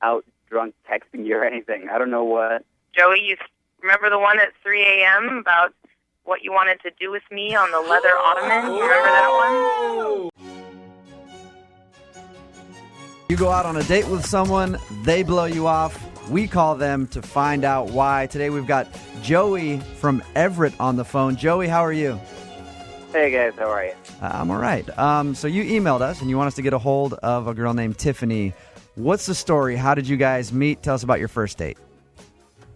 out drunk texting you or anything. I don't know what. Joey, you remember the one at 3 a.m. about what you wanted to do with me on the leather ottoman? You remember that one? You go out on a date with someone, they blow you off. We call them to find out why. Today we've got Joey from Everett on the phone. Joey, how are you? Hey, guys. How are you? I'm all right. So you emailed us, and you want us to get a hold of a girl named Tiffany. What's the story? How did you guys meet? Tell us about your first date.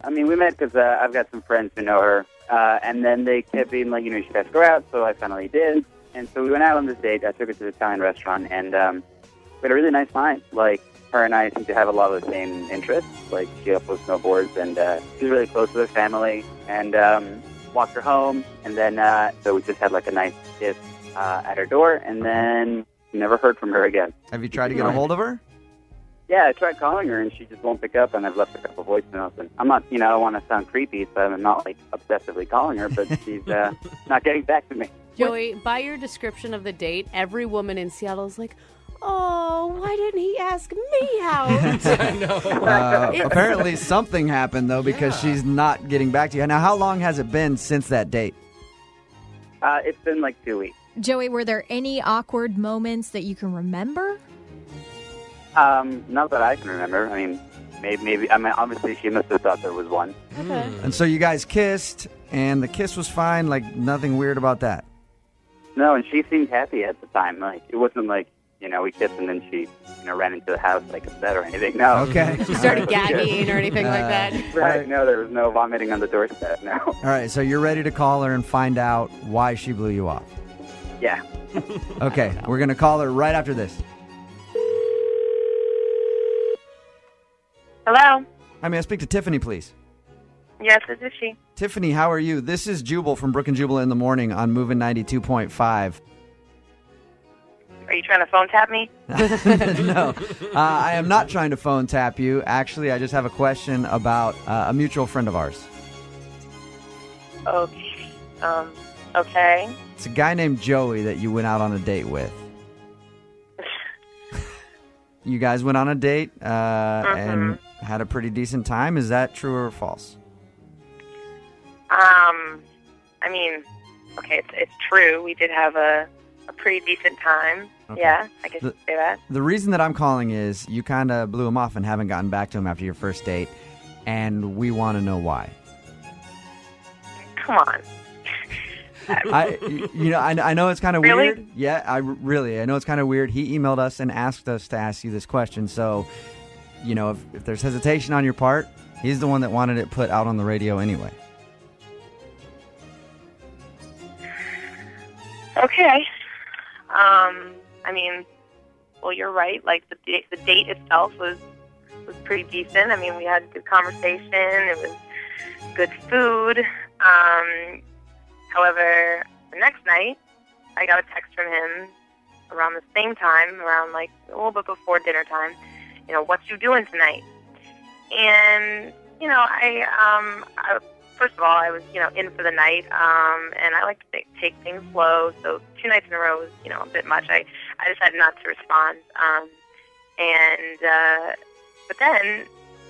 I mean, we met because I've got some friends who know her, and then they kept being like, you should ask her out, so I finally did. And so we went out on this date. I took her to the Italian restaurant, and we had a really nice time. Like, her and I seem to have a lot of the same interests. Like, she also snowboards, and she's really close to her family, and walked her home, and then so we just had like a nice kiss at her door, and then never heard from her again. Have you tried to get a hold of her? Yeah, I tried calling her, and she just won't pick up, and I've left a couple voicemails. And I'm not, I don't want to sound creepy, so I'm not, like, obsessively calling her, but she's not getting back to me. Joey, by your description of the date, every woman in Seattle is like, oh, why didn't he ask me out? I know. Apparently something happened, though, because she's not getting back to you. Now, how long has it been since that date? It's been like 2 weeks. Joey, were there any awkward moments that you can remember? Not that I can remember. I mean, maybe. I mean, obviously, she must have thought there was one. Okay. And so you guys kissed, and the kiss was fine, like nothing weird about that? No, and she seemed happy at the time. Like, it wasn't like, we kissed and then she, ran into the house, like, upset or anything. No. Okay. She started gagging or anything like that. Right. No, there was no vomiting on the doorstep, no. All right, so you're ready to call her and find out why she blew you off? Yeah. Okay, we're going to call her right after this. Hello? Hi, may I speak to Tiffany, please? Yes, this is she. Tiffany, how are you? This is Jubal from Brook and Jubal in the Morning on Moving 92.5. Are you trying to phone tap me? No, I am not trying to phone tap you. Actually, I just have a question about a mutual friend of ours. Okay. Okay. It's a guy named Joey that you went out on a date with. You guys went on a date and had a pretty decent time. Is that true or false? I mean, okay, it's true. We did have a pretty decent time. Okay. Yeah, I guess you could say that. The reason that I'm calling is you kind of blew him off and haven't gotten back to him after your first date, and we want to know why. Come on. I know it's kind of really? weird. Yeah, I know it's kind of weird. He emailed us and asked us to ask you this question. So, if there's hesitation on your part, he's the one that wanted it put out on the radio anyway. Okay. I mean, well, you're right. Like, the date itself was pretty decent. I mean, we had a good conversation. It was good food. However, the next night, I got a text from him around the same time, around like a little bit before dinner time. What you doing tonight? And I first of all, I was in for the night, and I like to take things slow. So 2 nights in a row was a bit much. I decided not to respond. But then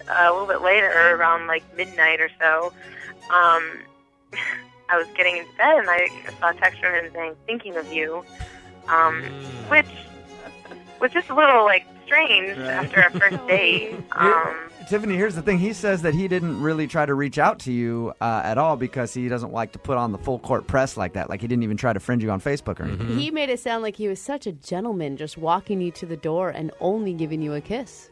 a little bit later, around like midnight or so, I was getting into bed, and I saw a text from him saying, "Thinking of you," which was just a little, like, strange after our first date. Tiffany, here's the thing. He says that he didn't really try to reach out to you at all because he doesn't like to put on the full court press like that. Like, he didn't even try to friend you on Facebook or anything. He made it sound like he was such a gentleman, just walking you to the door and only giving you a kiss.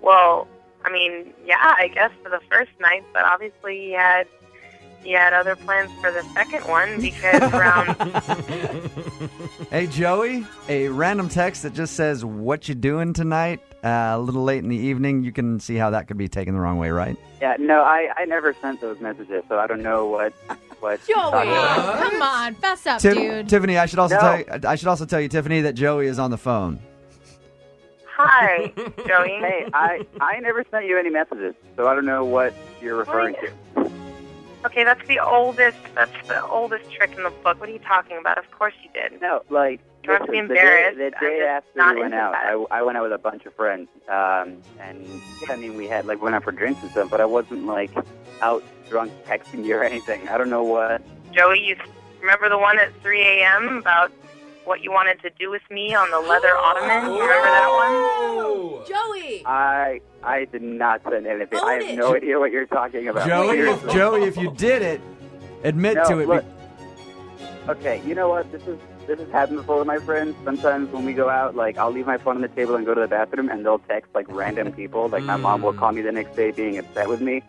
Well, I mean, yeah, I guess for the first night, but obviously he had other plans for the second one because around... Hey, Joey, a random text that just says, "What you doing tonight?" A little late in the evening. You can see how that could be taken the wrong way, right? Yeah, no, I never sent those messages, so I don't know what Joey, come on, fess up, dude. Tiffany, I should also tell you, Tiffany, that Joey is on the phone. Hi, Joey. Hey, I never sent you any messages, so I don't know what you're referring to. Okay, that's the oldest trick in the book. What are you talking about? Of course you did. No, like, don't have to be embarrassed. The day after not we went into out, that. I went out with a bunch of friends, and yeah, I mean, we had went out for drinks and stuff, but I wasn't out drunk texting you or anything. I don't know what. Joey, you remember the one at 3 a.m. about what you wanted to do with me on the leather ottoman? You remember that one? Joey! I did not send anything. Own I have it. no idea what you're talking about. Seriously. Joey, if you did it, admit No, to it. look. Okay, you know what? This has happened before with my friends. Sometimes when we go out, I'll leave my phone on the table and go to the bathroom, and they'll text random people. My mom will call me the next day being upset with me.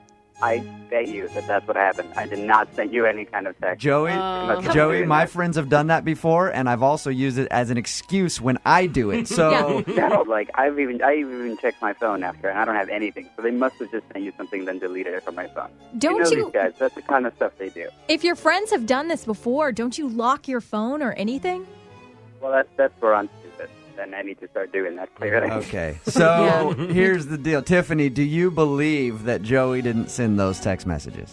I bet you that's what happened. I did not send you any kind of text. Joey, my friends have done that before, and I've also used it as an excuse when I do it. So, No, I even checked my phone after, and I don't have anything. So they must have just sent you something, then deleted it from my phone. Don't these guys? That's the kind of stuff they do. If your friends have done this before, don't you lock your phone or anything? Well, that's where I'm stupid. Then I need to start doing that clearly. okay. So here's the deal. Tiffany, do you believe that Joey didn't send those text messages?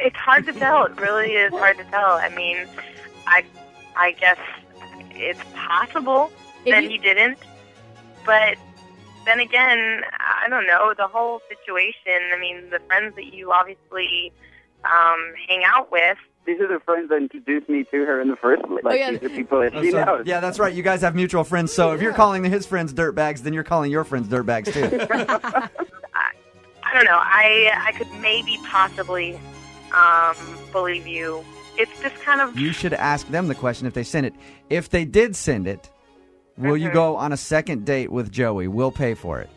It's hard to tell. It really is hard to tell. I mean, I guess it's possible that he didn't, but then again, I don't know, the whole situation. I mean, the friends that you obviously hang out with. These are the friends that introduced me to her in the first place. These are people that she knows. Yeah, that's right. You guys have mutual friends. So if you're calling his friends dirtbags, then you're calling your friends dirtbags too. I don't know. I could maybe possibly believe you. It's just kind of... You should ask them the question if they sent it. If they did send it, will you go on a second date with Joey? We'll pay for it.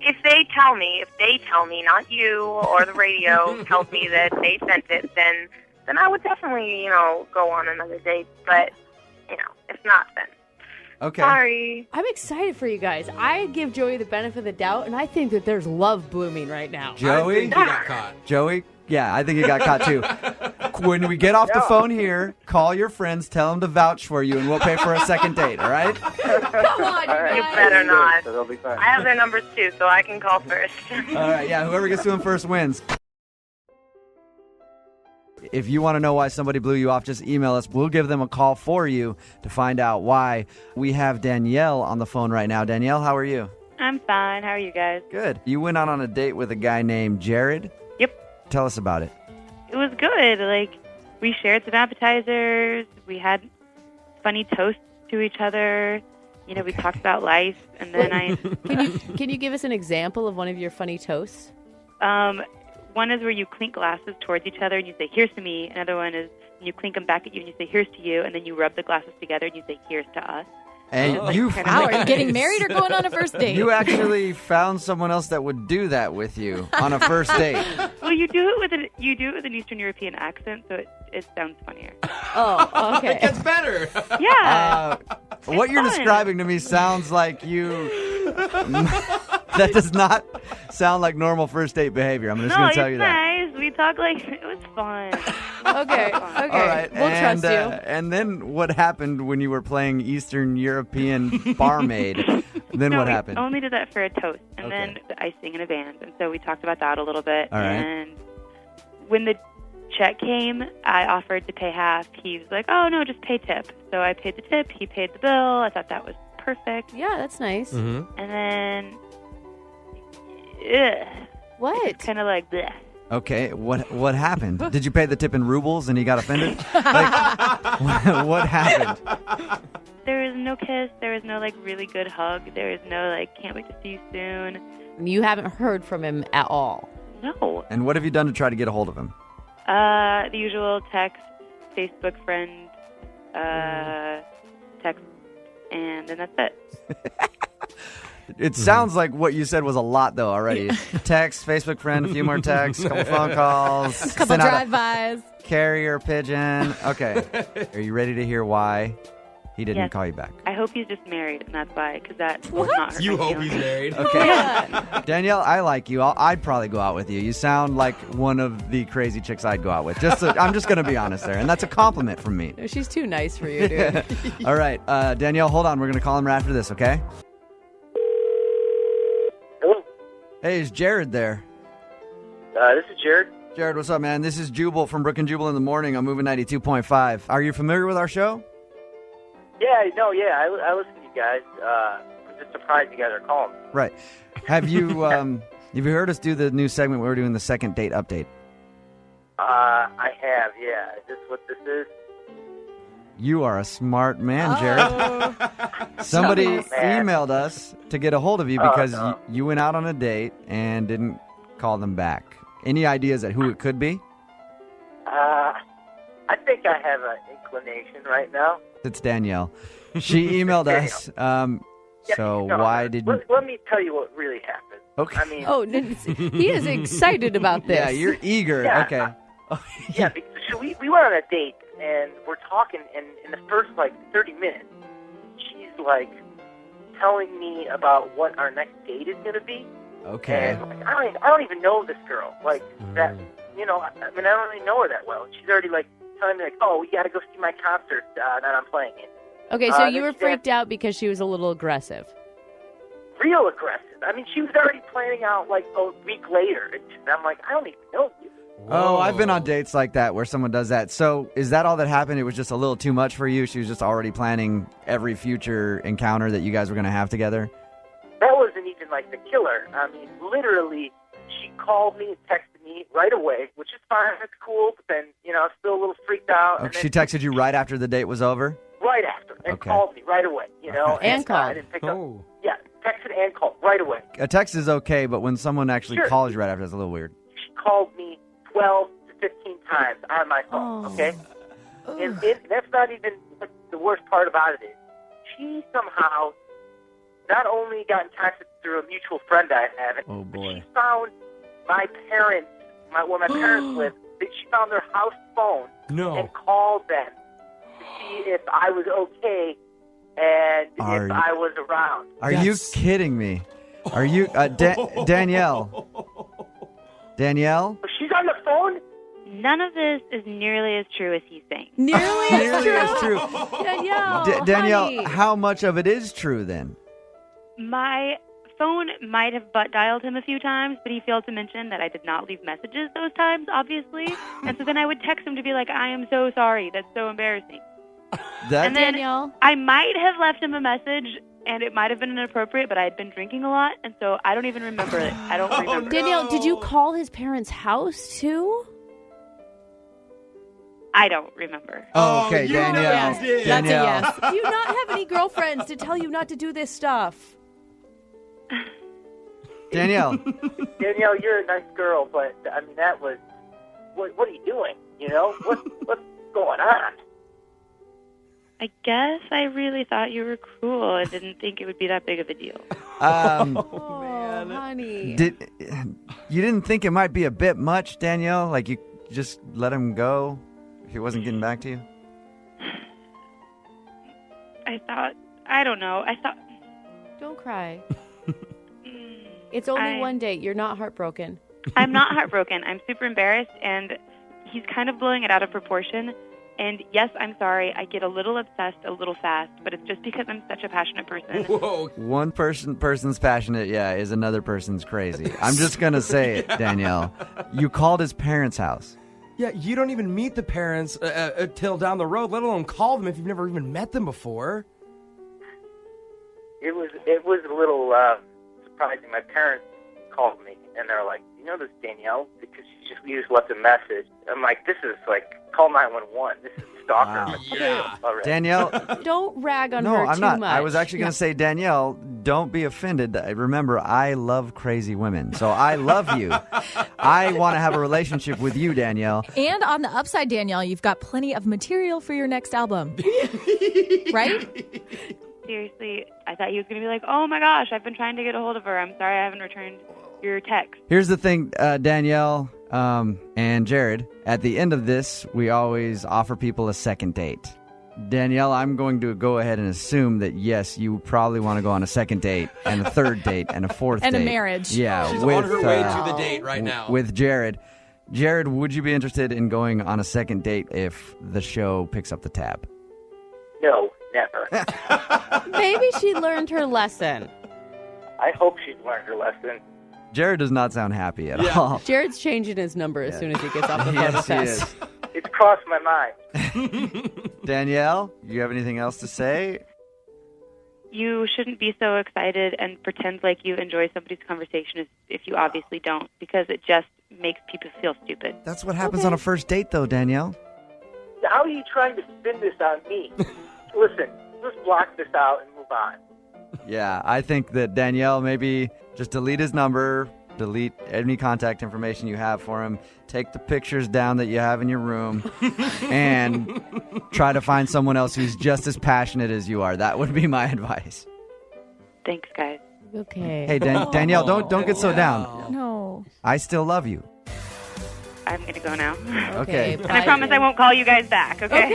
If they tell me, not you or the radio tells me that they sent it, then I would definitely, go on another date. But, if not, then okay. Sorry. I'm excited for you guys. I give Joey the benefit of the doubt, and I think that there's love blooming right now. Joey? I think he got caught. Joey? Yeah, I think he got caught too. When we get off the phone here, call your friends, tell them to vouch for you, and we'll pay for a second date, all right? Come on, you right. You guys. better not. So they'll be fine. I have their numbers too, so I can call first. All right, yeah, whoever gets to him first wins. If you want to know why somebody blew you off, just email us. We'll give them a call for you to find out why. We have Danielle on the phone right now. Danielle, how are you? I'm fine. How are you guys? Good. You went out on a date with a guy named Jared? Yep. Tell us about it. It was good. We shared some appetizers. We had funny toasts to each other. We talked about life, and then Can you give us an example of one of your funny toasts? one is where you clink glasses towards each other and you say, "Here's to me." Another one is you clink them back at you and you say, "Here's to you," and then you rub the glasses together and you say, "Here's to us." And Wow, are you getting married or going on a first date? You actually found someone else that would do that with you on a first date. Well, you do it with an Eastern European accent, so it sounds funnier. Oh, okay. It gets better. Yeah. What you're fun. describing to me sounds like you... That does not sound like normal first date behavior. I'm just going to tell you that. No, it's nice. We talk like it was fun. Okay. All right. We'll trust you. And then what happened when you were playing Eastern European barmaid? Then No, what we happened? only did that for a toast, and Okay. then I sing in a band, and so we talked about that a little bit. All right. And when the check came, I offered to pay half. He was like, "Oh no, just pay tip." So I paid the tip. He paid the bill. I thought that was perfect. Yeah, that's nice. Mm-hmm. And then, ugh, What? kind of like bleh. Okay, what happened? Did you pay the tip in rubles and he got offended? What happened? There was no kiss. There was no really good hug. There was no can't wait to see you soon. You haven't heard from him at all. No. And what have you done to try to get a hold of him? The usual text, Facebook friend, text, and then that's it. It sounds like what you said was a lot, though, already. Text, Facebook friend, a few more texts, a couple phone calls. A couple send out a drive-bys. carrier pigeon. Okay. Are you ready to hear why he didn't Yes. call you back? I hope he's just married, and that's why, because that will not hurt You my hope he's feelings. married. Okay. Danielle, I like you. I'd probably go out with you. You sound like one of the crazy chicks I'd go out with. I'm just going to be honest there. And that's a compliment from me. No, she's too nice for you, dude. All right. Danielle, hold on. We're going to call him right after this, okay? Hello. Hey, is Jared there? This is Jared. Jared, what's up, man? This is Jubal from Brook and Jubal in the Morning on Moving 92.5. Are you familiar with our show? Yeah, I listen to you guys. I'm just surprised you guys are calling me. Right. Have you have you heard us do the new segment where we're doing the second date update? I have, yeah. Is this what this is? You are a smart man, Jared. Somebody emailed us to get a hold of you because you went out on a date and didn't call them back. Any ideas at who it could be? I think I have an inclination right now. It's Danielle. She emailed us. Why did you... Let me tell you what really happened. Okay. I mean... he is excited about this. Yeah, you're eager. Yeah. Okay. Yeah, because we went on a date, and we're talking, and in the first, 30 minutes, she's, telling me about what our next date is going to be. Okay. And, I don't even know this girl. That, I don't really know her that well. She's already, telling me, oh, we got to go see my concert that I'm playing in. Okay, so you were freaked out because she was a little aggressive. Real aggressive. I mean, she was already planning out, a week later. And I'm like, I don't even know you. Oh, I've been on dates like that where someone does that. So is that all that happened? It was just a little too much for you? She was just already planning every future encounter that you guys were going to have together? That wasn't even, the killer. I mean, literally, she called me and texted me right away, which is fine. It's cool. But then, I was still a little freaked out. Okay, she texted you right after the date was over? Right after. And called me right away, And called. I didn't pick up. Yeah, texted and called right away. A text is okay, but when someone actually calls you right after, that's a little weird. She called me 12 to 15 times on my phone, okay? And that's not even what the worst part about it is. She somehow not only got in touch through a mutual friend I have, but she found my parents, where my parents live. She found their house phone and called them to see if I was okay and if I was around. Are you kidding me? Are you Danielle? Danielle? She's on the phone? None of this is nearly as true as he's saying. Nearly as true. Danielle, Danielle, how much of it is true then? My phone might have butt dialed him a few times, but he failed to mention that I did not leave messages those times, obviously. And so then I would text him to be like, I am so sorry. That's so embarrassing. And then Danielle, I might have left him a message, and it might have been inappropriate, but I had been drinking a lot, and so I don't even remember it. I don't remember. Danielle, did you call his parents' house too? I don't remember. Oh, okay, Danielle. Yes. Danielle. That's a yes. Do you not have any girlfriends to tell you not to do this stuff? Danielle. Danielle, you're a nice girl, but, I mean, that was... What are you doing, What's going on? I guess I really thought you were cool and didn't think it would be that big of a deal. Oh, honey. You didn't think it might be a bit much, Danielle? Like you just let him go if he wasn't getting back to you? I don't know. Don't cry. It's only one date. You're not heartbroken. I'm not heartbroken. I'm super embarrassed, and he's kind of blowing it out of proportion. And yes, I'm sorry, I get a little obsessed a little fast, but it's just because I'm such a passionate person. Whoa. One person's passionate, is another person's crazy. I'm just going to say it, Danielle. You called his parents' house. Yeah, you don't even meet the parents till down the road, let alone call them if you've never even met them before. It was a little surprising. My parents called me, and they're like, you know this Danielle? Because we just left a message. I'm like, this is call 911. This is stalker. Wow. Yeah. Danielle. Don't rag on her No, I'm too not. much. I was actually going to say, Danielle, don't be offended. Remember, I love crazy women. So I love you. I want to have a relationship with you, Danielle. And on the upside, Danielle, you've got plenty of material for your next album. Right? Seriously, I thought he was going to be like, oh my gosh, I've been trying to get a hold of her. I'm sorry I haven't returned your text. Here's the thing, Danielle and Jared. At the end of this, we always offer people a second date. Danielle, I'm going to go ahead and assume that, yes, you probably want to go on a second date and a third date and a fourth date. And a marriage. Yeah. She's on her way to the date right now. With Jared. Jared, would you be interested in going on a second date if the show picks up the tab? No, never. Maybe she learned her lesson. I hope she's learned her lesson. Jared does not sound happy at Yeah. all. Jared's changing his number as soon as he gets off the phone Yes, with he us. is. It's crossed my mind. Danielle, you have anything else to say? You shouldn't be so excited and pretend like you enjoy somebody's conversation if you obviously don't, because it just makes people feel stupid. That's what happens on a first date, though, Danielle. How are you trying to spin this on me? Listen, let's block this out and move on. Yeah, I think that Danielle, maybe just delete his number, delete any contact information you have for him, take the pictures down that you have in your room, and try to find someone else who's just as passionate as you are. That would be my advice. Thanks, guys. Okay. Hey, Danielle, don't get so down. No. I still love you. I'm going to go now. Okay. And I promise I won't call you guys back, okay?